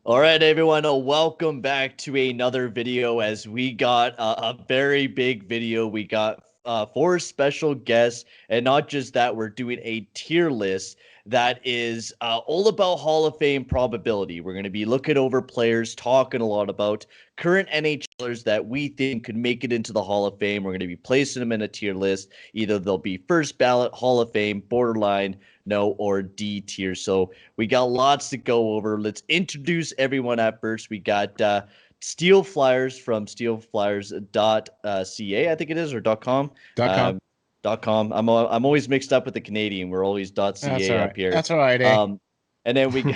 All right, everyone, welcome back to another video as we got a very big video. We got four special guests, and not just that, we're doing a tier list that is all about Hall of Fame probability. We're going to be looking over players, talking a lot about current NHLers that we think could make it into the Hall of Fame. We're going to be placing them in a tier list. Either they'll be first ballot, Hall of Fame, borderline, no, or D tier. So we got lots to go over. Let's introduce everyone at first. We got Steel Flyers from steelflyers.ca, I think it is, or .com. .com. .com. I'm always mixed up with the Canadian. We're always That's .ca all up right. here. That's all right, eh? And then we got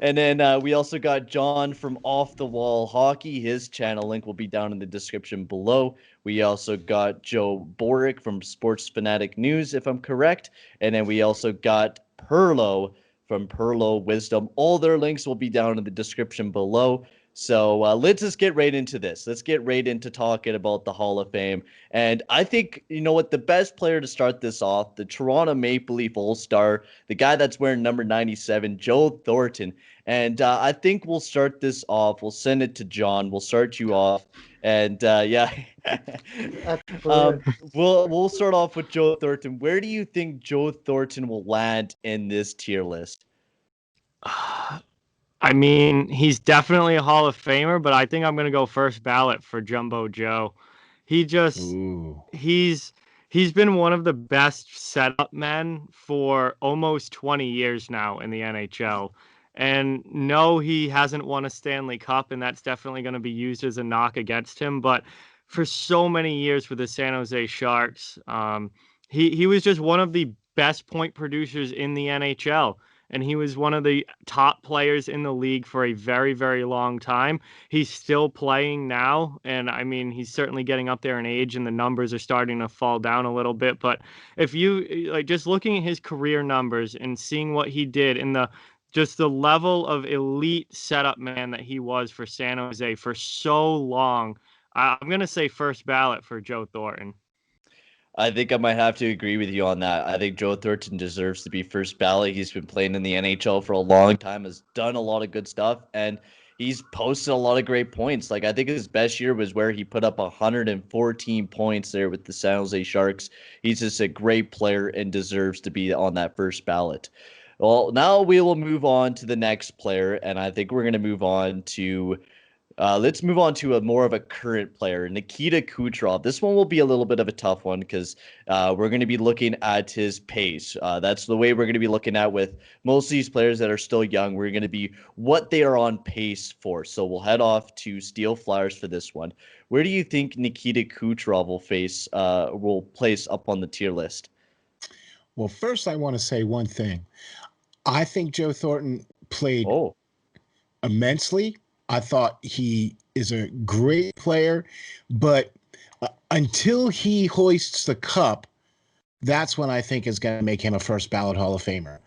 and then we also got John from Off the Wall Hockey. His channel link will be down in the description below. We also got Joe Boric from Sports Fanatic News, if I'm correct. And then we also got Perlo from Perlo Wisdom. All their links will be down in the description below. So let's just get right into this. Let's get right into talking about the Hall of Fame. And I think, you know what, the best player to start this off, the Toronto Maple Leaf All-Star, the guy that's wearing number 97, Joe Thornton. And I think we'll start this off. We'll send it to John. We'll start you off. And yeah, That's um, brilliant. we'll start off with Joe Thornton. Where do you think Joe Thornton will land in this tier list? I mean, he's definitely a Hall of Famer, but I think I'm going to go first ballot for Jumbo Joe. He just Ooh. he's been one of the best setup men for almost 20 years now in the NHL. And no, he hasn't won a Stanley Cup, and that's definitely going to be used as a knock against him. But for so many years for the San Jose Sharks, he was just one of the best point producers in the NHL, and he was one of the top players in the league for a very, very long time. He's still playing now, and I mean, he's certainly getting up there in age, and the numbers are starting to fall down a little bit. But if you like just looking at his career numbers and seeing what he did in the just the level of elite setup man that he was for San Jose for so long, I'm going to say first ballot for Joe Thornton. I think I might have to agree with you on that. I think Joe Thornton deserves to be first ballot. He's been playing in the NHL for a long time, has done a lot of good stuff, and he's posted a lot of great points. Like, I think his best year was where he put up 114 points there with the San Jose Sharks. He's just a great player and deserves to be on that first ballot. Well, now we will move on to the next player, and I think we're going to move on to let's move on to a more of a current player, Nikita Kucherov. This one will be a little bit of a tough one because we're going to be looking at his pace. That's the way we're going to be looking at with most of these players that are still young. We're going to be what they are on pace for. So we'll head off to Steel Flyers for this one. Where do you think Nikita Kucherov will place up on the tier list? Well, first, I want to say one thing. I think Joe Thornton played Oh, immensely. I thought he is a great player, but until he hoists the cup, that's when I think is going to make him a first ballot Hall of Famer.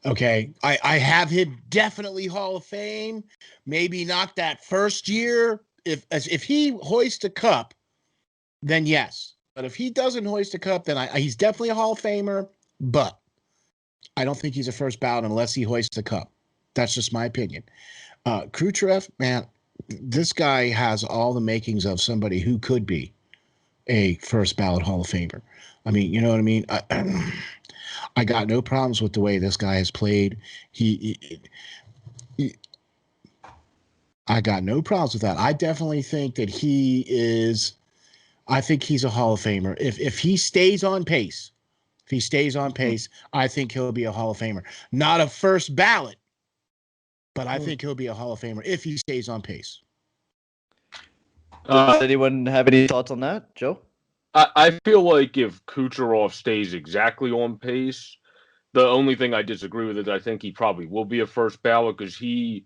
Okay, I have him definitely Hall of Fame. Maybe not that first year. If he hoists a cup, then yes. But if he doesn't hoist a cup, then he's definitely a Hall of Famer. But I don't think he's a first ballot unless he hoists the cup. That's just my opinion. Kucherov, man, this guy has all the makings of somebody who could be a first ballot Hall of Famer. I mean, you know what I mean? I got no problems with the way this guy has played. I got no problems with that. I definitely think that he is. I think he's a Hall of Famer. If he stays on pace, I think he'll be a Hall of Famer. Not a first ballot, but I think he'll be a Hall of Famer if he stays on pace. does anyone have any thoughts on that, Joe? I feel like if Kucherov stays exactly on pace, the only thing I disagree with is I think he probably will be a first ballot because he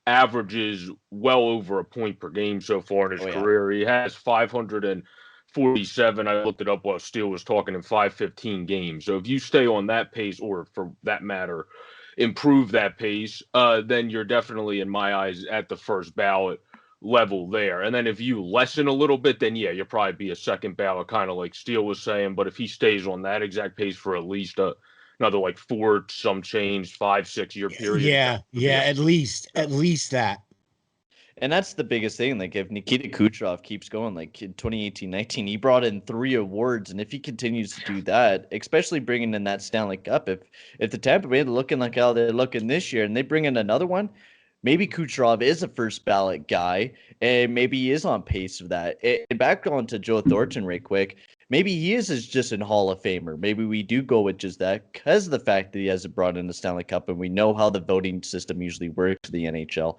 averages well over a point per game so far in his Oh yeah. career. He has 547. I looked it up while Steele was talking in 515 games. So if you stay on that pace, or for that matter, improve that pace, then you're definitely, in my eyes, at the first ballot level there. And then if you lessen a little bit, then yeah, you'll probably be a second ballot, kind of like Steele was saying. But if he stays on that exact pace for at least another like 4 some change 5-6 year period. Yeah, at least that. And that's the biggest thing. Like, if Nikita Kucherov keeps going, like in 2018-19, he brought in 3 awards, and if he continues to do that, especially bringing in that Stanley Cup, if the Tampa Bay are looking like how they're looking this year, and they bring in another one, maybe Kucherov is a first ballot guy, and maybe he is on pace for that. And back on to Joe Thornton, right quick. Maybe he is just an Hall of Famer. Maybe we do go with just that because of the fact that he hasn't brought in the Stanley Cup, and we know how the voting system usually works for the NHL.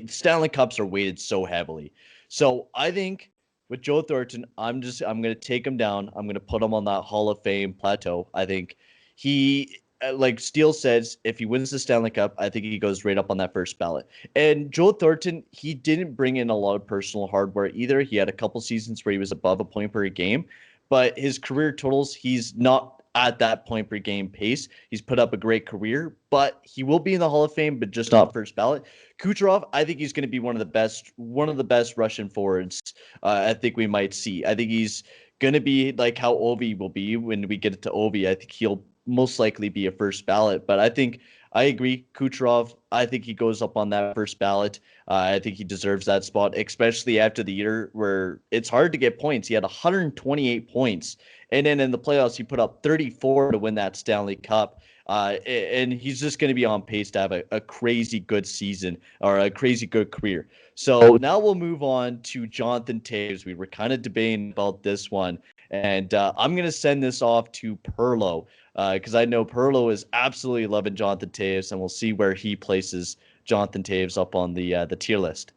Stanley Cups are weighted so heavily. So I think with Joe Thornton, I'm gonna take him down. I'm gonna put him on that Hall of Fame plateau. I think he, like Steele says, if he wins the Stanley Cup, I think he goes right up on that first ballot. And Joe Thornton, he didn't bring in a lot of personal hardware either. He had a couple seasons where he was above a point per game, but his career totals, he's not at that point per game pace. He's put up a great career, but he will be in the Hall of Fame, but just not first ballot. Kucherov, I think he's going to be one of the best Russian forwards. I think we might see. I think he's going to be like how Ovi will be when we get it to Ovi. I think he'll most likely be a first ballot, but I agree. Kucherov, I think he goes up on that first ballot. I think he deserves that spot, especially after the year where it's hard to get points. He had 128 points, and then in the playoffs, he put up 34 to win that Stanley Cup. And he's just going to be on pace to have a crazy good season or a crazy good career. So now we'll move on to Jonathan Toews. We were kind of debating about this one, and I'm going to send this off to Perlo. Because I know Perlo is absolutely loving Jonathan Toews, and we'll see where he places Jonathan Toews up on the tier list.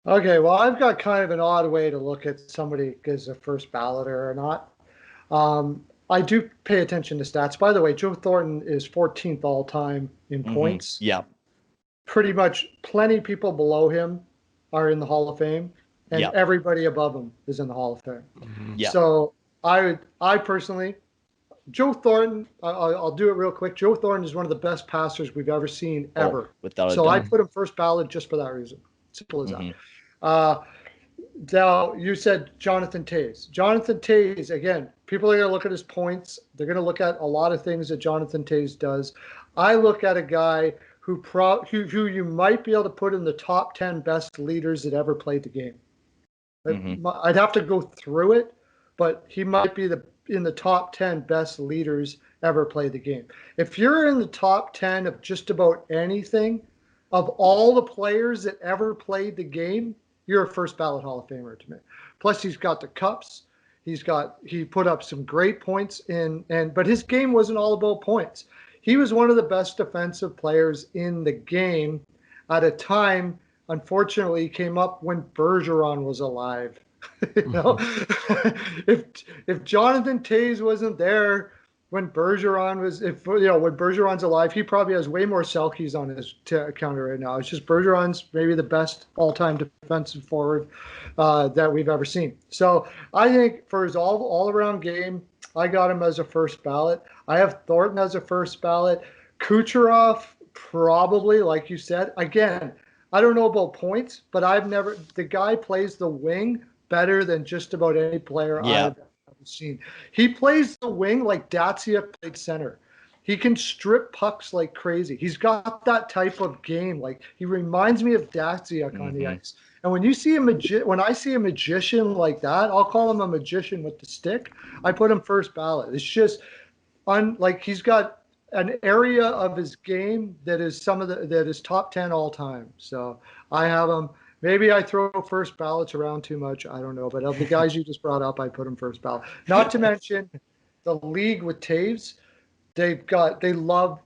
Okay, well, I've got kind of an odd way to look at somebody as a first balloter or not. I do pay attention to stats. By the way, Joe Thornton is 14th all time in points. Yeah. Pretty much plenty of people below him are in the Hall of Fame, and everybody above him is in the Hall of Fame. Yeah. So I personally, Joe Thornton, I'll do it real quick. Joe Thornton is one of the best passers we've ever seen, ever. Without a doubt. I doubt. put him first ballot just for that reason. Simple as that. Now, you said Jonathan Toews. Jonathan Toews, again, people are going to look at his points. They're going to look at a lot of things that Jonathan Toews does. I look at a guy who you might be able to put in the top 10 best leaders that ever played the game. I'd have to go through it, but he might be in the top 10 best leaders ever played the game. If you're in the top 10 of just about anything, of all the players that ever played the game, you're a first ballot Hall of Famer to me. Plus, he's got the cups. He put up some great points but his game wasn't all about points. He was one of the best defensive players in the game at a time, unfortunately, he came up when Bergeron was alive. You know, if Jonathan Toews wasn't there when Bergeron's alive, he probably has way more Selkies on his counter right now. It's just Bergeron's maybe the best all-time defensive forward that we've ever seen. So I think for his all-around game, I got him as a first ballot. I have Thornton as a first ballot. Kucherov, probably, like you said. Again, I don't know about points, but the guy plays the wing better than just about any player I've ever seen. He plays the wing like Datsuk played center. He can strip pucks like crazy. He's got that type of game. Like, he reminds me of Datsuk on the ice. And when I see a magician like that, I'll call him a magician with the stick. I put him first ballot. It's just he's got an area of his game that is that is top 10 all time. So I have him. Maybe I throw first ballots around too much. I don't know. But of the guys you just brought up, I put him first ballot. Not to mention the league with Toews. They love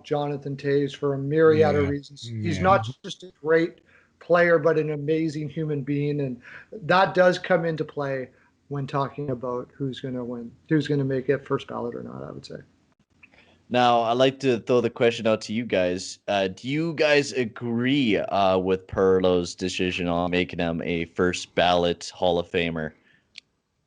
Jonathan Toews for a myriad of reasons. He's not just a great player, but an amazing human being. And that does come into play when talking about who's going to win, who's going to make it first ballot or not, I would say. Now, I'd like to throw the question out to you guys. Do you guys agree with Perlo's decision on making him a first ballot Hall of Famer?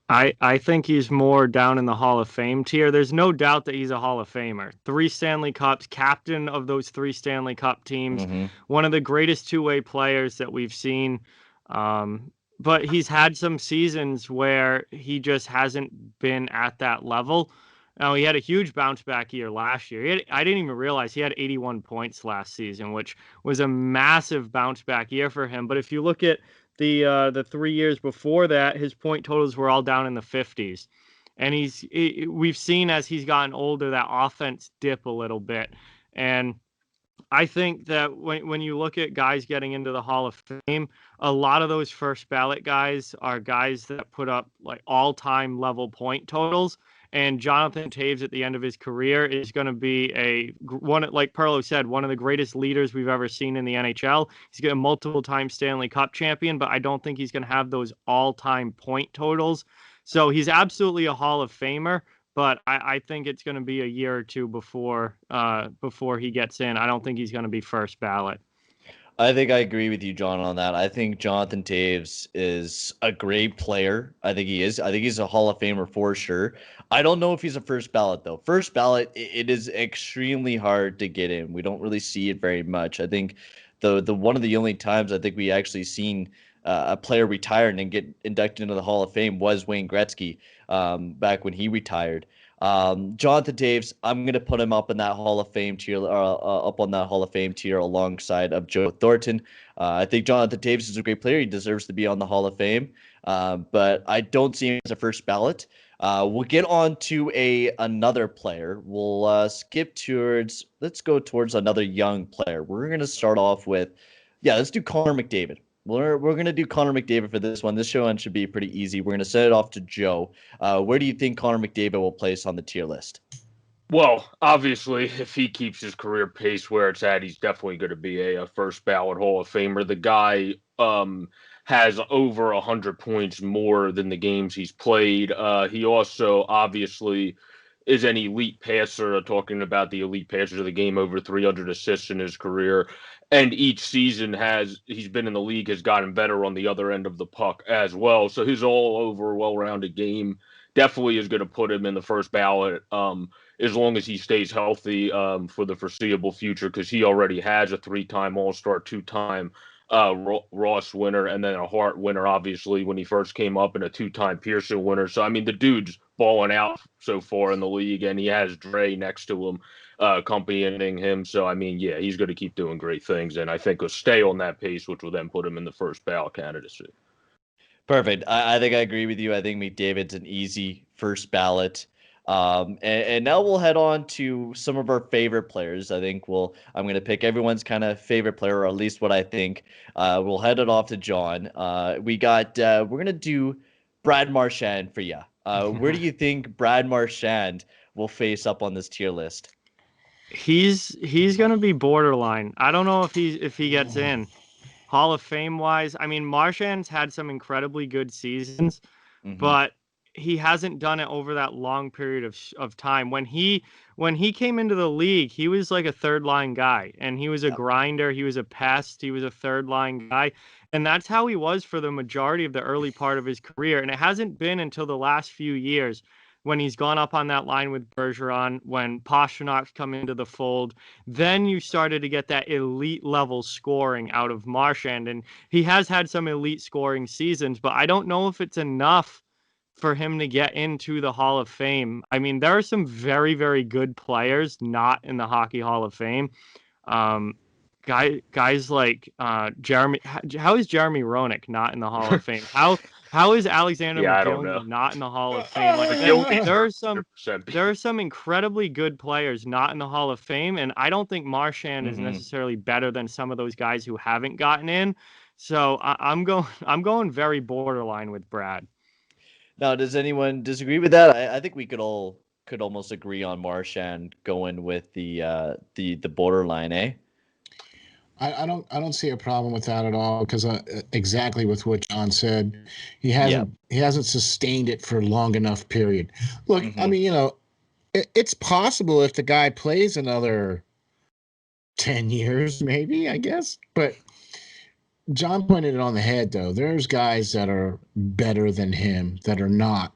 I think he's more down in the Hall of Fame tier. There's no doubt that he's a Hall of Famer. 3 Stanley Cups, captain of those 3 Stanley Cup teams, one of the greatest two-way players that we've seen. But he's had some seasons where he just hasn't been at that level. Now, he had a huge bounce back year last year. I didn't even realize he had 81 points last season, which was a massive bounce back year for him. But if you look at the 3 years before that, his point totals were all down in the 50s. And we've seen as he's gotten older that offense dip a little bit. And I think that when you look at guys getting into the Hall of Fame, a lot of those first ballot guys are guys that put up like all-time level point totals. And Jonathan Toews at the end of his career is going to be one, like Perlo said, one of the greatest leaders we've ever seen in the NHL. He's got a multiple-time Stanley Cup champion, but I don't think he's going to have those all-time point totals. So he's absolutely a Hall of Famer. But I think it's going to be a year or two before he gets in. I don't think he's going to be first ballot. I think I agree with you, John, on that. I think Jonathan Toews is a great player. I think he is. I think he's a Hall of Famer for sure. I don't know if he's a first ballot, though. First ballot, it is extremely hard to get in. We don't really see it very much. I think the one of the only times I think we actually seen a player retire and get inducted into the Hall of Fame was Wayne Gretzky back when he retired. Jonathan Toews, I'm going to put him up in that Hall of Fame tier, up on that Hall of Fame tier alongside of Joe Thornton. I think Jonathan Toews is a great player. He deserves to be on the Hall of Fame, but I don't see him as a first ballot. We'll get on to another player. We'll let's go towards another young player. We're going to start off with, let's do Connor McDavid. We're going to do Connor McDavid for this one. This show should be pretty easy. We're going to send it off to Joe. Where do you think Connor McDavid will place on the tier list? Well, obviously, if he keeps his career pace where it's at, he's definitely going to be a first ballot Hall of Famer. The guy has over 100 points more than the games he's played. He also obviously is an elite passer, talking about the elite passers of the game, over 300 assists in his career. And each season he's been in the league has gotten better on the other end of the puck as well. So his all-over, well-rounded game definitely is going to put him in the first ballot as long as he stays healthy for the foreseeable future, because he already has a 3-time All-Star, 2-time Ross winner, and then a Hart winner, obviously, when he first came up, and a 2-time Pearson winner. So, I mean, the dude's balling out so far in the league, and he has Dre next to him, accompanying him. So, I mean, yeah, he's going to keep doing great things, and I think he'll stay on that pace, which will then put him in the first ballot candidacy. Perfect. I think I agree with you. I think McDavid's an easy first ballot. And now we'll head on to some of our favorite players. I'm going to pick everyone's kind of favorite player, or at least what I think. We'll head it off to John. We're going to do Brad Marchand for you. Where do you think Brad Marchand will face up on this tier list? He's going to be borderline. I don't know if he gets in. Hall of Fame wise, I mean, Marchand's had some incredibly good seasons, but he hasn't done it over that long period of time. When he came into the league, he was like a third line guy, and he was a grinder. He was a pest. He was a third line guy. And that's how he was for the majority of the early part of his career. And it hasn't been until the last few years when he's gone up on that line with Bergeron, when Pasternak's come into the fold, then you started to get that elite level scoring out of Marchand. And he has had some elite scoring seasons, but I don't know if it's enough for him to get into the Hall of Fame. I mean, there are some very, very good players not in the Hockey Hall of Fame. Guys like Jeremy. How is Jeremy Roenick not in the Hall of Fame? How is Alexander McGillney not in the Hall of Fame? Like there are some incredibly good players not in the Hall of Fame, and I don't think Marchand is necessarily better than some of those guys who haven't gotten in. So I'm going very borderline with Brad. Now, does anyone disagree with that? I think we could almost agree on Marchand going with the borderline, eh? I don't see a problem with that at all, because exactly with what John said, he hasn't sustained it for a long enough period. Look, I mean, it's possible if the guy plays another 10 years, maybe, I guess. But John pointed it on the head, though. There's guys that are better than him that are not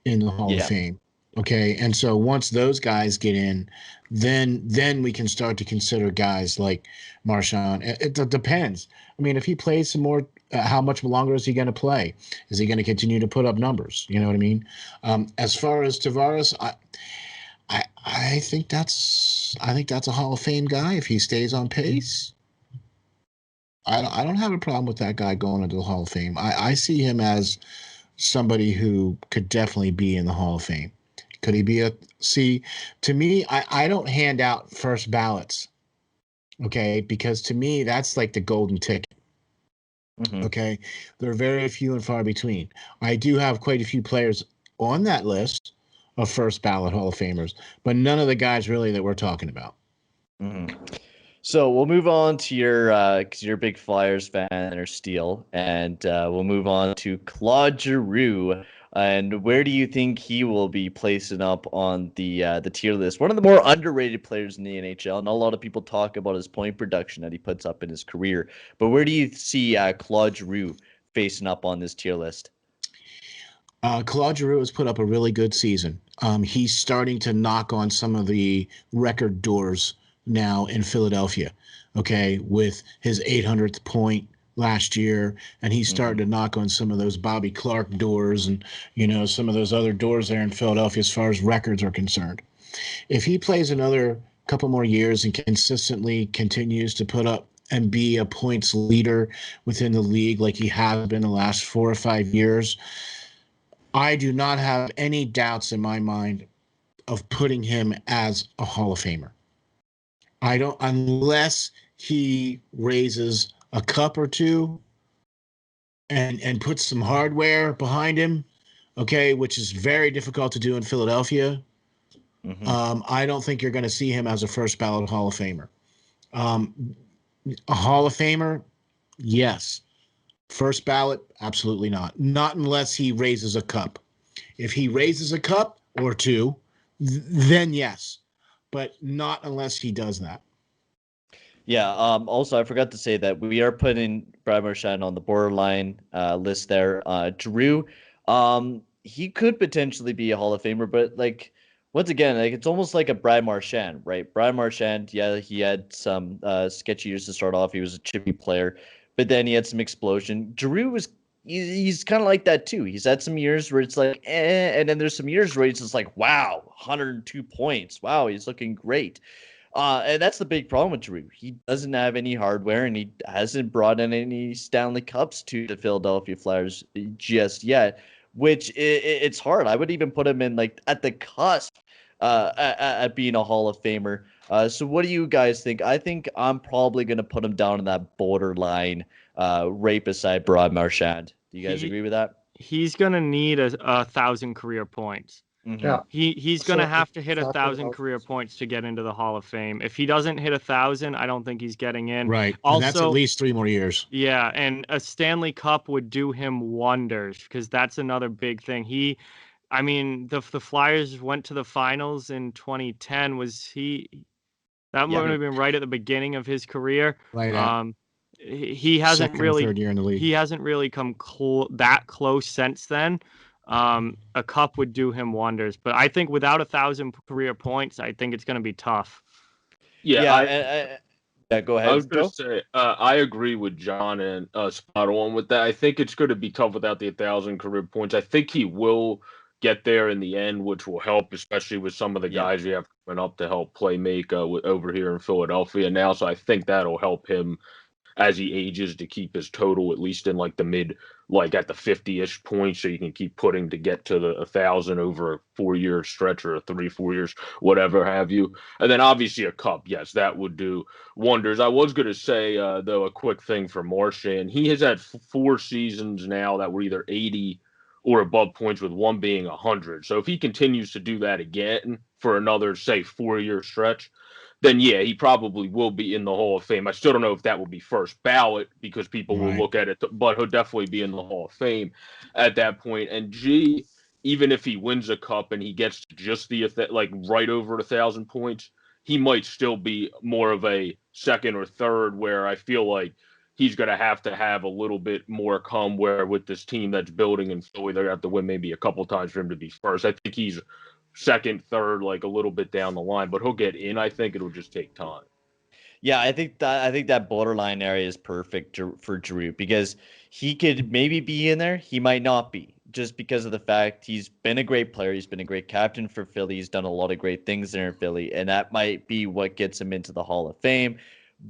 in the Hall of Fame. Okay, and so once those guys get in, then we can start to consider guys like Marchand. It depends. I mean, if he plays some more, how much longer is he going to play? Is he going to continue to put up numbers? You know what I mean? As far as Tavares, I think that's a Hall of Fame guy if he stays on pace. I don't have a problem with that guy going into the Hall of Fame. I see him as somebody who could definitely be in the Hall of Fame. Could he be a see? To me, I don't hand out first ballots, okay? Because to me, that's like the golden ticket. Mhm. Okay, they're very few and far between. I do have quite a few players on that list of first ballot Hall of Famers, but none of the guys really that we're talking about. Mhm. So we'll move on to your because you're a big Flyers fan or Steel, and we'll move on to Claude Giroux. And where do you think he will be placing up on the tier list? One of the more underrated players in the NHL. Not a lot of people talk about his point production that he puts up in his career, but where do you see Claude Giroux facing up on this tier list? Claude Giroux has put up a really good season. He's starting to knock on some of the record doors now in Philadelphia. Okay, with his 800th point last year, and he's starting to knock on some of those Bobby Clark doors, and some of those other doors there in Philadelphia as far as records are concerned. If he plays another couple more years and consistently continues to put up and be a points leader within the league like he has been the last 4 or 5 years, I do not have any doubts in my mind of putting him as a Hall of Famer. I don't, unless he raises a cup or two and puts some hardware behind him, okay, which is very difficult to do in Philadelphia. I don't think you're going to see him as a first ballot Hall of Famer. Um, a Hall of Famer, yes. First ballot, absolutely not. Not unless he raises a cup. If he raises a cup or two, then yes, but not unless he does that. Yeah. Also, I forgot to say that we are putting Brad Marchand on the borderline list there. Drew, he could potentially be a Hall of Famer, but like once again, like it's almost like a Brad Marchand, right? Brad Marchand, yeah, he had some sketchy years to start off. He was a chippy player, but then he had some explosion. Drew was he's kind of like that too. He's had some years where it's like, and then there's some years where it's just like, wow, 102 points. Wow, he's looking great. And that's the big problem with Drew. He doesn't have any hardware, and he hasn't brought in any Stanley Cups to the Philadelphia Flyers just yet. Which it's hard. I would even put him in like at the cusp at being a Hall of Famer. So what do you guys think? I think I'm probably gonna put him down in that borderline, right beside Brad Marchand. Do you guys agree with that? He's gonna need a thousand career points. Mm-hmm. Yeah. He's gonna So have to hit exactly 1,000 what- career points to get into the Hall of Fame. If he doesn't hit 1,000, I don't think he's getting in. Right. And that's at Also, least 3 more years. yeah, and a Stanley Cup would do him wonders because that's another big thing. I mean, the Flyers went to the finals in 2010. That Yeah. might have been right at the beginning of his career. Right. He hasn't Second or really third year in the league. he hasn't really come that close since then. A cup would do him wonders, but I think without 1,000 career points, I think it's going to be tough. Yeah, Yeah, go I was ahead, going Joe. to say, I agree with John and spot on with that. I think it's going to be tough without the 1,000 career points. I think he will get there in the end, which will help, especially with some of the Yeah. guys you have coming up to help play make over here in Philadelphia now. So I think that'll help him as he ages to keep his total at least in like the mid, like at the 50-ish points, so you can keep putting to get to the 1,000 over a 4 year stretch or 3 4 years, whatever have you. And then obviously a cup, yes, that would do wonders. I was going to say though a quick thing for Marchand. He has had 4 seasons now that were either 80 or above points, with one being 100. So if he continues to do that again for another say 4 year stretch, then yeah, he probably will be in the Hall of Fame. I still don't know if that will be first ballot because people will Right. look at it, but he'll definitely be in the Hall of Fame at that point. And G, even if he wins a cup and he gets just the like right over 1,000 points, he might still be more of a second or third. Where I feel like he's going to have a little bit more come where with this team that's building in Philly, they're going to have to win maybe a couple times for him to be first. I think he's second, third, like a little bit down the line, but he'll get in. I think it'll just take time. Yeah, I think that borderline area is perfect for Drew because he could maybe be in there, he might not be. just because of the fact he's been a great player. He's been a great captain for Philly. He's done a lot of great things there in Philly, and that might be what gets him into the Hall of Fame.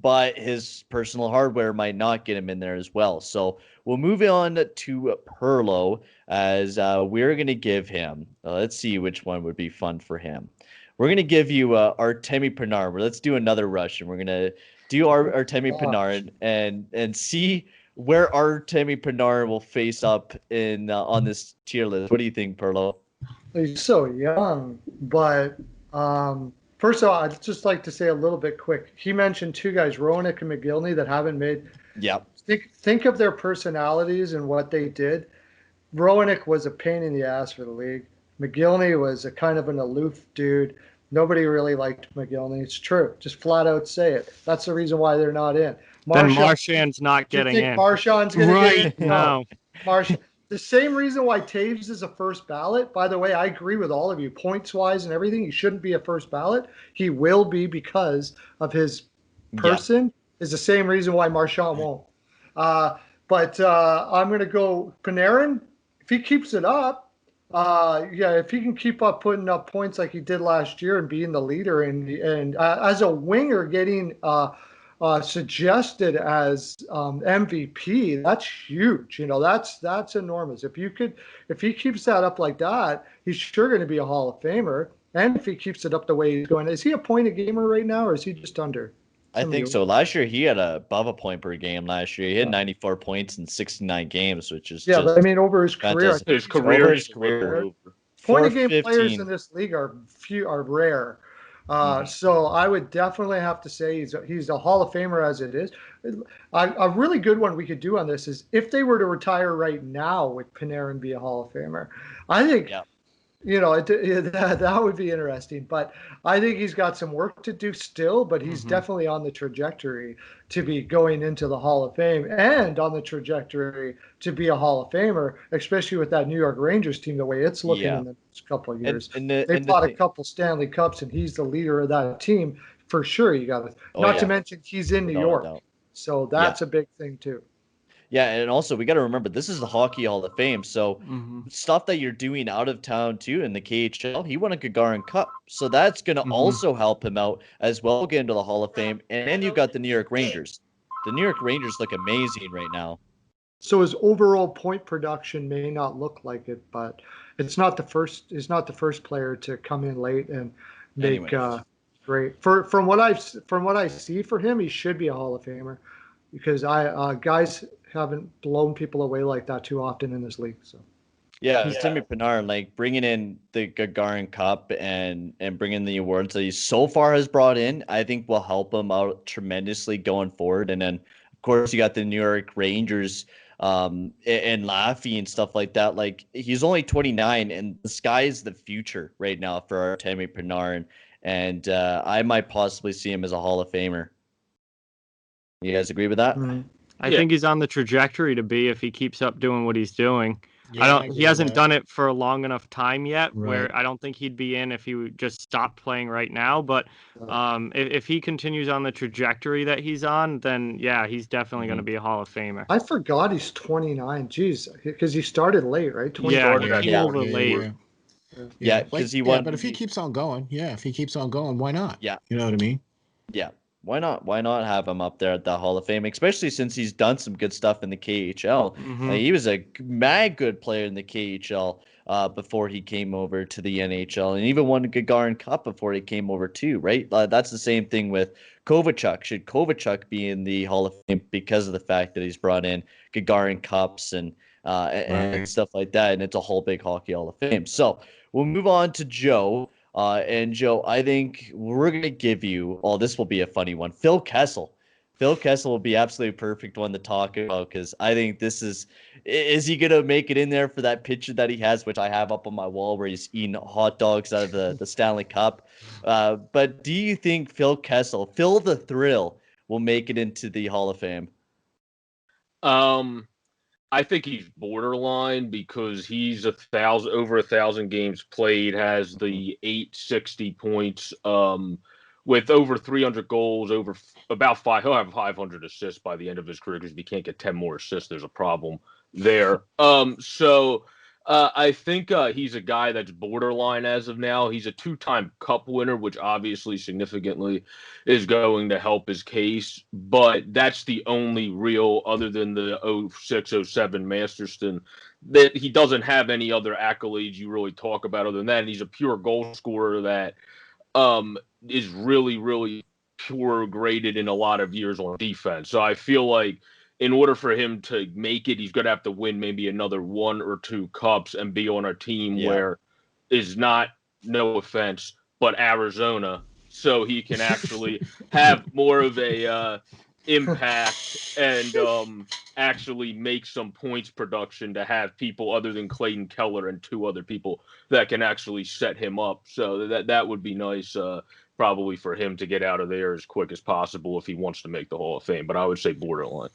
But his personal hardware might not get him in there as well. So we'll move on to Perlo as we're going to give him, let's see which one would be fun for him. We're going to give you Artemi Panarin. Let's do another Russian. We're going to do Artemi Panarin and see where Artemi Panarin will face up in on this tier list. What do you think, Perlo? He's so young, but first of all, I'd just like to say a little bit quick. He mentioned two guys, Roenick and McGillney, that haven't made. Yeah. Think of their personalities and what they did. Roenick was a pain in the ass for the league. McGillney was a kind of an aloof dude. Nobody really liked McGillney. It's true. Just flat out say it. That's the reason why they're not in. Then Marchand's not getting in. Marchand's going to get in? No. Marchand. The same reason why Taves is a first ballot. By the way, I agree with all of you. Points-wise and everything, he shouldn't be a first ballot. He will be because of his person. Is the same reason why Marchand won't. But I'm going to go Panarin. If he keeps it up, if he can keep up putting up points like he did last year and being the leader and as a winger getting suggested as MVP, that's huge. That's enormous. If he keeps that up like that, he's sure going to be a Hall of Famer. And if he keeps it up the way he's going, is he a point a gamer right now, or is he just under? I think so. Last year he had above a point per game. Last year he had 94 points in 69 games, which is but I mean over his career. His career. Point a game players in this league are rare. So I would definitely have to say he's a Hall of Famer as it is. A really good one we could do on this is if they were to retire right now, would Panarin be a Hall of Famer? I think. Yeah. That would be interesting, but I think he's got some work to do still, but he's definitely on the trajectory to be going into the Hall of Fame and on the trajectory to be a Hall of Famer, especially with that New York Rangers team, the way it's looking in the next couple of years. They've fought a couple Stanley Cups, and he's the leader of that team. For sure, you got to. To mention he's in New York, so that's a big thing too. Yeah, and also we got to remember this is the Hockey Hall of Fame, so stuff that you're doing out of town too in the KHL. He won a Gagarin Cup, so that's going to also help him out as well, get into the Hall of Fame. And then you've got the New York Rangers. The New York Rangers look amazing right now. So his overall point production may not look like it, but it's not the first. He's not the first player to come in late and make great. From what I see for him, he should be a Hall of Famer because guys haven't blown people away like that too often in this league. So, Timmy Panarin, like bringing in the Gagarin Cup and bringing the awards that he so far has brought in, I think will help him out tremendously going forward. And then, of course, you got the New York Rangers and Laffy and stuff like that. Like he's only 29, and the sky is the future right now for Artemi Panarin. And I might possibly see him as a Hall of Famer. You guys agree with that? I think he's on the trajectory to be if he keeps up doing what he's doing. He hasn't done it for a long enough time yet where I don't think he'd be in if he would just stop playing right now. But if he continues on the trajectory that he's on, then he's definitely going to be a Hall of Famer. I forgot he's 29. Jeez, because he started late, right? Late. Yeah, because he won. But if he keeps on going, why not? Yeah, you know what I mean? Yeah. Why not? Why not have him up there at the Hall of Fame, especially since he's done some good stuff in the KHL. He was a mad good player in the KHL before he came over to the NHL, and even won a Gagarin Cup before he came over too, right? That's the same thing with Kovalchuk. Should Kovalchuk be in the Hall of Fame because of the fact that he's brought in Gagarin Cups and stuff like that, and it's a whole big Hockey Hall of Fame. So we'll move on to Joe. And Joe, I think we're going to give you, this will be a funny one, Phil Kessel. Phil Kessel will be absolutely perfect one to talk about because I think is he going to make it in there for that picture that he has, which I have up on my wall where he's eating hot dogs out of the Stanley Cup. But do you think Phil Kessel, Phil the Thrill, will make it into the Hall of Fame? I think he's borderline because he's over 1,000 games played, has the 860 points, with over 300 goals, he'll have 500 assists by the end of his career because if he can't get 10 more assists, there's a problem there. So I think he's a guy that's borderline as of now. He's a two-time Cup winner, which obviously significantly is going to help his case. But that's the only real, other than the 06-07 Masterston, that he doesn't have any other accolades you really talk about other than that. And he's a pure goal scorer that is really, really pure graded in a lot of years on defense. So I feel like in order for him to make it, he's going to have to win maybe another one or two cups and be on a team where is not, no offense, but Arizona, so he can actually have more of a impact and actually make some points production to have people other than Clayton Keller and two other people that can actually set him up. So that would be nice. Probably for him to get out of there as quick as possible if he wants to make the Hall of Fame. But I would say borderline.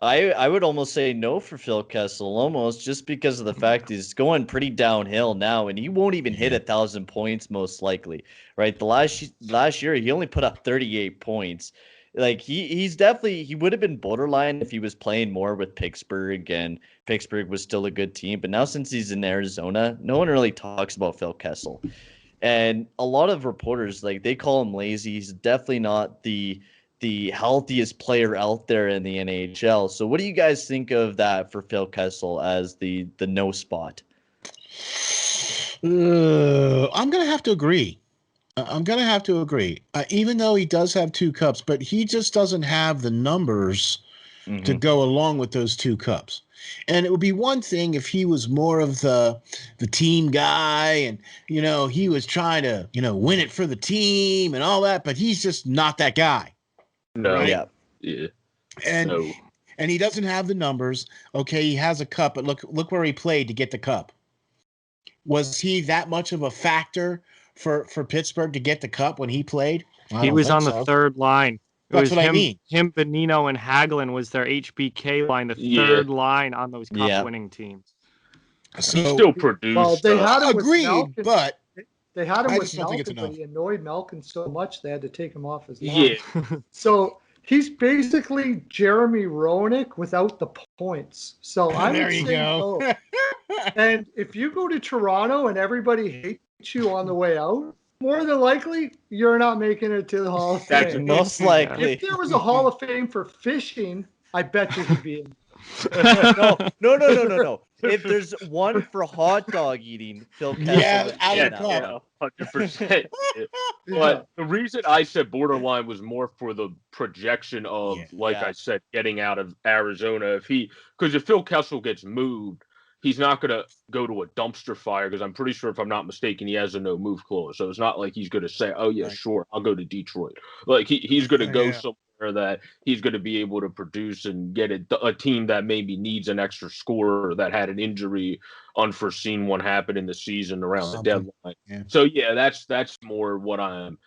I would almost say no for Phil Kessel, almost just because of the fact he's going pretty downhill now, and he won't even hit 1,000 points most likely, right? The last year he only put up 38 points. Like he would have been borderline if he was playing more with Pittsburgh, and Pittsburgh was still a good team. But now since he's in Arizona, no one really talks about Phil Kessel, and a lot of reporters like they call him lazy. He's definitely not the healthiest player out there in the NHL. So what do you guys think of that for Phil Kessel as the no spot? I'm going to have to agree. Even though he does have 2 cups, but he just doesn't have the numbers to go along with those 2 cups. And it would be one thing if he was more of the team guy and, he was trying to, win it for the team and all that, but he's just not that guy. No. Right? Yeah. And he doesn't have the numbers. Okay, he has a cup, but look where he played to get the cup. Was he that much of a factor for Pittsburgh to get the cup when he played? He was on the third line. That's what I mean. Him, Bonino, and Hagelin was their HBK line, the third line on those cup-winning teams. So, he still produced. Well, they had him agreed, with Malkin, but they had him with Malkin, but he annoyed Malkin so much they had to take him off his line. Yeah. So he's basically Jeremy Roenick without the points. So I would say no. And if you go to Toronto and everybody hates you on the way out, more than likely, you're not making it to the Hall of Fame. That's most likely. If there was a Hall of Fame for fishing, I bet you he'd be in. No. If there's one for hot dog eating, Phil Kessel. Out of the cup. 100%. But the reason I said borderline was more for the projection of, I said, getting out of Arizona. Because if Phil Kessel gets moved, he's not going to go to a dumpster fire because I'm pretty sure, if I'm not mistaken, he has a no move clause. So it's not like he's going to say, oh, yeah, sure, I'll go to Detroit. Like he's going to go somewhere that he's going to be able to produce and get a team that maybe needs an extra scorer that had an injury, unforeseen one happen in the season around the deadline. Yeah. So, that's more what I'm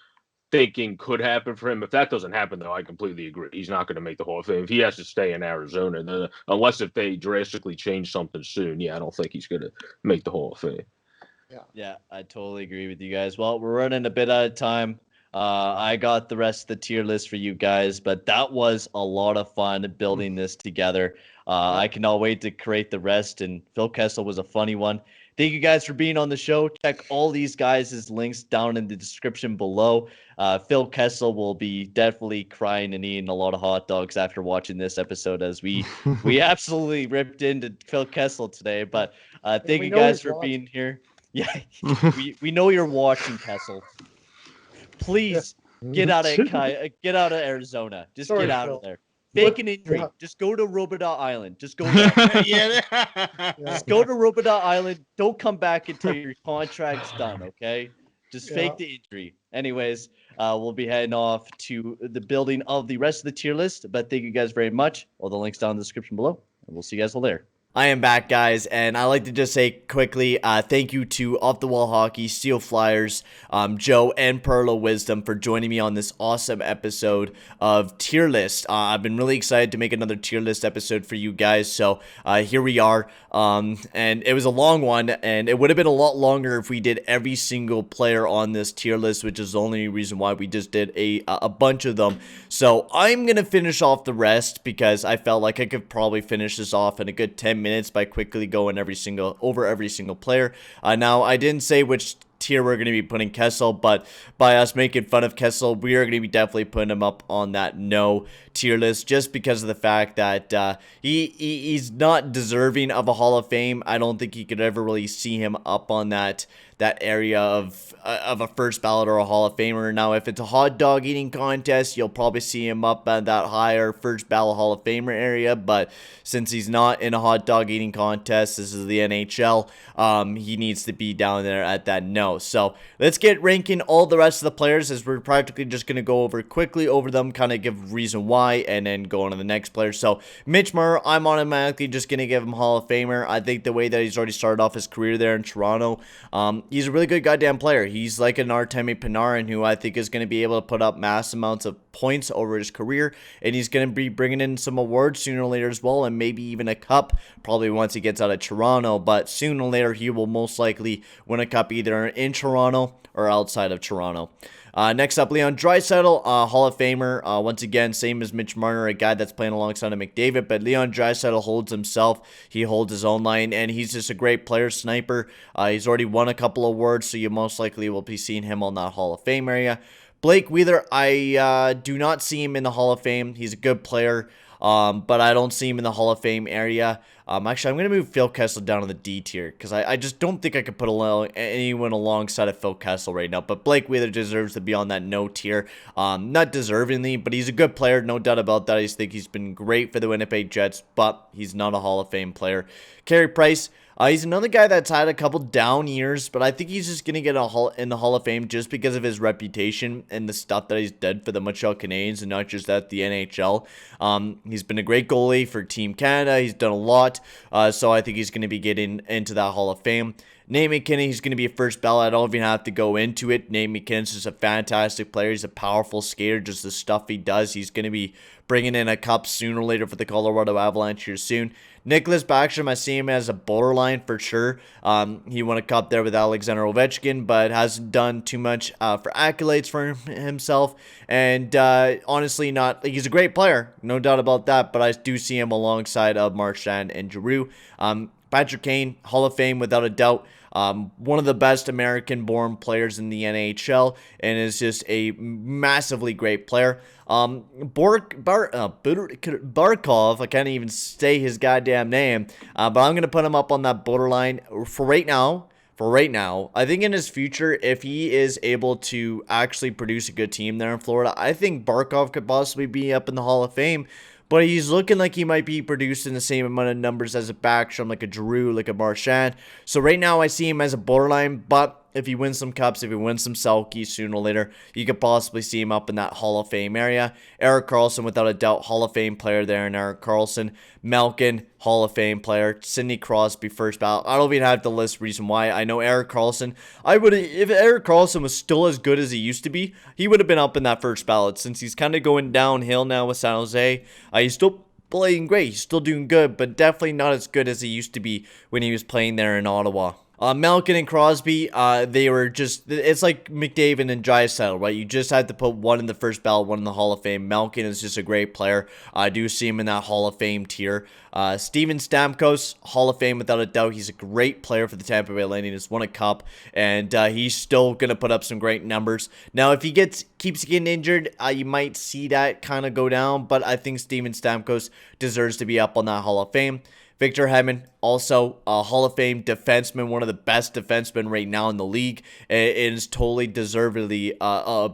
thinking could happen for him. If that doesn't happen, though, I completely agree. He's not going to make the Hall of Fame. If he has to stay in Arizona, then, unless if they drastically change something soon, I don't think he's going to make the Hall of Fame. Yeah, I totally agree with you guys. Well, we're running a bit out of time. I got the rest of the tier list for you guys, but that was a lot of fun building this together. I cannot wait to create the rest, and Phil Kessel was a funny one. Thank you guys for being on the show. Check all these guys' links down in the description below. Phil Kessel will be definitely crying and eating a lot of hot dogs after watching this episode, as we absolutely ripped into Phil Kessel today. But thank you guys for being here. Yeah, we know you're watching, Kessel. Please get out of Arizona. Just get out of there. Fake an injury. Just go to Robidas Island. Just go there. Just go to Robidas Island. Don't come back until your contract's done, okay? Just fake the injury. Anyways, we'll be heading off to the building of the rest of the tier list. But thank you guys very much. All the links down in the description below. And we'll see you guys all there. I am back, guys, and I like to just say quickly, thank you to Off the Wall Hockey, Steel Flyers, Joe, and Pearl of Wisdom for joining me on this awesome episode of Tier List. I've been really excited to make another Tier List episode for you guys, so here we are. And it was a long one, and it would have been a lot longer if we did every single player on this tier list, which is the only reason why we just did a bunch of them. So I'm going to finish off the rest because I felt like I could probably finish this off in a good 10 minutes by quickly going over every single player. Now, I didn't say which tier we're going to be putting Kessel, but by us making fun of Kessel, we are going to be definitely putting him up on that no tier list, just because of the fact that he's not deserving of a Hall of Fame. I don't think you could ever really see him up on that area of a first ballot or a Hall of Famer. Now, if it's a hot dog eating contest, you'll probably see him up at that higher first ballot Hall of Famer area, but since he's not in a hot dog eating contest, this is the NHL, he needs to be down there at that no. So let's get ranking all the rest of the players, as we're practically just going to go quickly over them, kind of give reason why, and then go on to the next player. So Mitch Marner, I'm automatically just going to give him Hall of Famer. I think the way that he's already started off his career there in Toronto, he's a really good goddamn player. He's like an Artemi Panarin, who I think is going to be able to put up mass amounts of points over his career, and he's going to be bringing in some awards sooner or later as well, and maybe even a cup probably once he gets out of Toronto. But sooner or later he will most likely win a cup either in Toronto or outside of Toronto. Next up, Leon Draisaitl, Hall of Famer. Once again, same as Mitch Marner, a guy that's playing alongside of McDavid, but Leon Draisaitl holds himself. He holds his own line, and he's just a great player, sniper. He's already won a couple awards, so you most likely will be seeing him on that Hall of Fame area. Blake Wheeler, I do not see him in the Hall of Fame. He's a good player, but I don't see him in the Hall of Fame area. Actually, I'm going to move Phil Kessel down to the D tier, because I just don't think I could put anyone alongside of Phil Kessel right now. But Blake Wheeler deserves to be on that no tier. Not deservingly, but he's a good player, no doubt about that. I just think he's been great for the Winnipeg Jets, but he's not a Hall of Fame player. Carey Price, he's another guy that's had a couple down years, but I think he's just going to get in the Hall of Fame just because of his reputation and the stuff that he's done for the Montreal Canadiens, and not just at the NHL. He's been a great goalie for Team Canada. He's done a lot, so I think he's going to be getting into that Hall of Fame. Nate McKinnon, he's going to be a first ballot. I don't even have to go into it. Nate McKinnon's just a fantastic player. He's a powerful skater, just the stuff he does. He's going to be bringing in a cup sooner or later for the Colorado Avalanche here soon. Nicholas Backstrom, I see him as a borderline for sure. He won a cup there with Alexander Ovechkin, but hasn't done too much for accolades for himself. And honestly, he's a great player, no doubt about that, but I do see him alongside of Marchand and Giroux. Patrick Kane, Hall of Fame without a doubt. One of the best American-born players in the NHL, and is just a massively great player. Barkov, I can't even say his goddamn name, but I'm going to put him up on that borderline for right now. I think in his future, if he is able to actually produce a good team there in Florida, I think Barkov could possibly be up in the Hall of Fame. But he's looking like he might be producing the same amount of numbers as a Backstrom, like a Giroux, like a Marchand. So right now I see him as a borderline, but if he wins some cups, if he wins some Selkies sooner or later, you could possibly see him up in that Hall of Fame area. Erik Karlsson, without a doubt, Hall of Fame player there in Erik Karlsson. Malkin, Hall of Fame player. Sidney Crosby, first ballot. I don't even have to list reason why. I know Erik Karlsson. If Erik Karlsson was still as good as he used to be, he would have been up in that first ballot. Since he's kind of going downhill now with San Jose, he's still playing great. He's still doing good, but definitely not as good as he used to be when he was playing there in Ottawa. Malkin and Crosby, they were just, it's like McDavid and Draisaitl, right? You just had to put one in the first ballot, one in the Hall of Fame. Malkin is just a great player. I do see him in that Hall of Fame tier. Steven Stamkos, Hall of Fame without a doubt. He's a great player for the Tampa Bay Lightning. He's won a cup, and he's still going to put up some great numbers. Now, if he keeps getting injured, you might see that kind of go down, but I think Steven Stamkos deserves to be up on that Hall of Fame. Victor Hedman, also a Hall of Fame defenseman, one of the best defensemen right now in the league, and is totally deservedly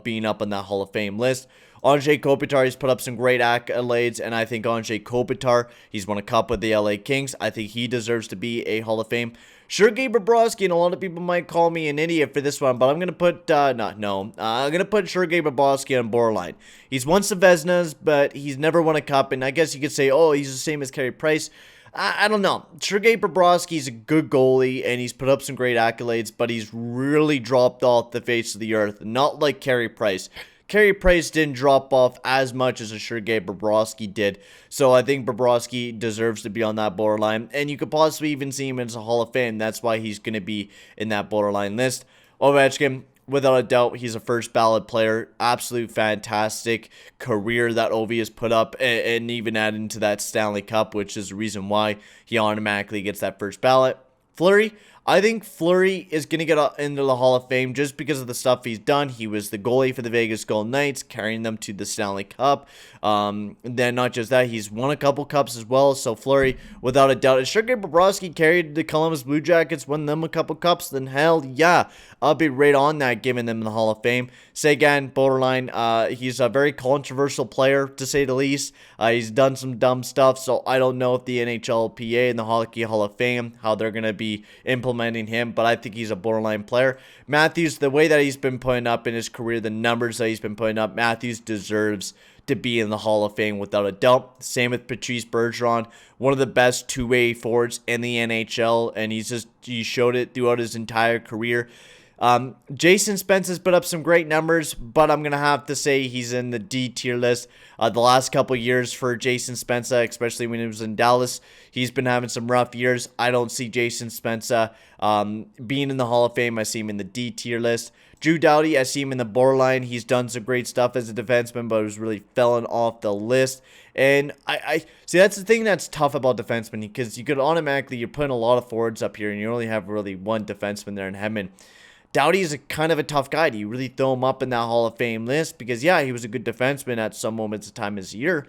being up on that Hall of Fame list. Andrei Kopitar, he's put up some great accolades, and I think Andrei Kopitar, he's won a cup with the LA Kings. I think he deserves to be a Hall of Fame. Sergei Bobrovsky, and a lot of people might call me an idiot for this one, but I'm going to put, I'm going to put Sergei Bobrovsky on borderline. He's won some Vezinas, but he's never won a cup, and I guess you could say, oh, he's the same as Carey Price. I don't know. Sergei Bobrovsky's a good goalie, and he's put up some great accolades, but he's really dropped off the face of the earth. Not like Carey Price. Carey Price didn't drop off as much as a Sergei Bobrovsky did, so I think Bobrovsky deserves to be on that borderline, and you could possibly even see him as a Hall of Fame. That's why he's going to be in that borderline list. Ovechkin, without a doubt, he's a first ballot player. Absolute fantastic career that Ovi has put up, and even add into that Stanley Cup, which is the reason why he automatically gets that first ballot. Fleury, I think Fleury is going to get into the Hall of Fame just because of the stuff he's done. He was the goalie for the Vegas Golden Knights, carrying them to the Stanley Cup. Then not just that, he's won a couple cups as well. So Fleury, without a doubt, if Sergei Bobrovsky carried the Columbus Blue Jackets, won them a couple cups, then hell yeah, I'll be right on that, giving them the Hall of Fame. Seguin, borderline, he's a very controversial player, to say the least. He's done some dumb stuff, so I don't know if the NHLPA and the Hockey Hall of Fame, how they're going to be implementing him, but I think he's a borderline player. Matthews, the way that he's been putting up in his career, the numbers that he's been putting up, Matthews deserves to be in the Hall of Fame without a doubt. Same with Patrice Bergeron, one of the best two-way forwards in the NHL, and he showed it throughout his entire career. Jason Spence has put up some great numbers, but I'm going to have to say he's in the D tier list. The last couple years for Jason Spezza, especially when he was in Dallas, he's been having some rough years. I don't see Jason Spezza being in the Hall of Fame. I see him in the D tier list. Drew Doughty, I see him in the borderline. He's done some great stuff as a defenseman, but was really falling off the list. And I see, that's the thing that's tough about defensemen, because you could automatically, you're putting a lot of forwards up here, and you only have really one defenseman there in Hedman. Doughty is a kind of a tough guy. Do you really throw him up in that Hall of Fame list? Because, yeah, he was a good defenseman at some moments of time this year,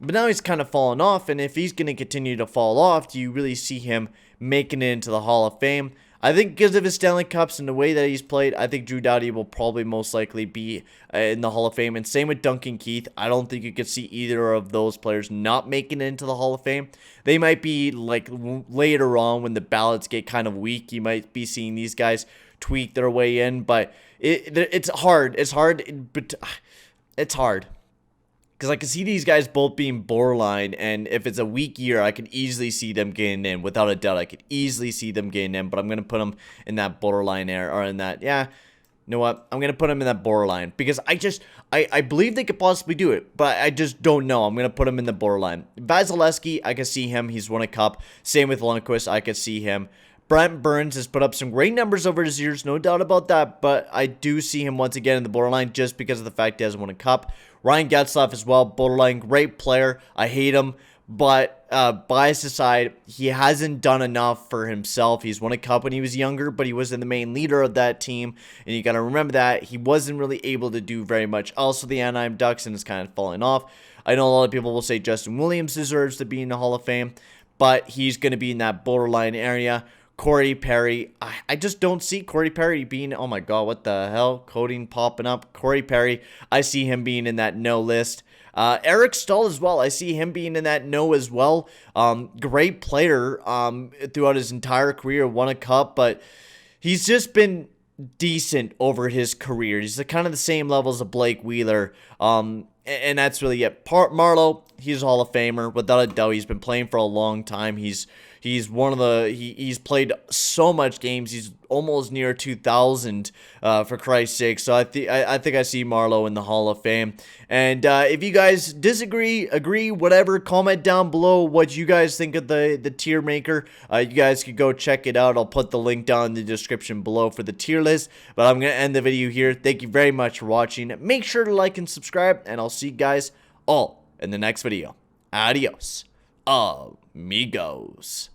but now he's kind of fallen off, and if he's going to continue to fall off, do you really see him making it into the Hall of Fame? I think because of his Stanley Cups and the way that he's played, I think Drew Doughty will probably most likely be in the Hall of Fame. And same with Duncan Keith. I don't think you could see either of those players not making it into the Hall of Fame. They might be like later on when the ballots get kind of weak. You might be seeing these guys tweak their way in, but it's hard. It's hard, but it's hard. Because I can see these guys both being borderline, and if it's a weak year, I could easily see them getting in. Without a doubt, I could easily see them getting in, but I'm going to put them in that borderline area, or in that, yeah, you know what? I'm going to put them in that borderline, because I believe they could possibly do it, but I just don't know. I'm going to put them in the borderline. Vasilevsky, I can see him. He's won a cup. Same with Lundqvist, I could see him. Brent Burns has put up some great numbers over his years, no doubt about that, but I do see him once again in the borderline just because of the fact he hasn't won a cup. Ryan Getzlaf as well, borderline, great player. I hate him, but bias aside, he hasn't done enough for himself. He's won a cup when he was younger, but he wasn't the main leader of that team, and you got to remember that. He wasn't really able to do very much. Also, the Anaheim Ducks, and it's kind of falling off. I know a lot of people will say Justin Williams deserves to be in the Hall of Fame, but he's going to be in that borderline area. Corey Perry, I just don't see Corey Perry being, oh my god, what the hell, coding popping up. Corey Perry, I see him being in that no list. Eric Stahl as well, I see him being in that no as well. Great player throughout his entire career, won a cup, but he's just been decent over his career. He's kind of the same levels of Blake Wheeler, and that's really it. Marleau, he's a Hall of Famer, without a doubt. He's been playing for a long time. He's one of the, he's played so much games. He's almost near 2,000 for Christ's sake. So I think I see Marleau in the Hall of Fame. And if you guys disagree, agree, whatever, comment down below what you guys think of the tier maker. You guys could go check it out. I'll put the link down in the description below for the tier list. But I'm going to end the video here. Thank you very much for watching. Make sure to like and subscribe, and I'll see you guys all in the next video. Adios, amigos.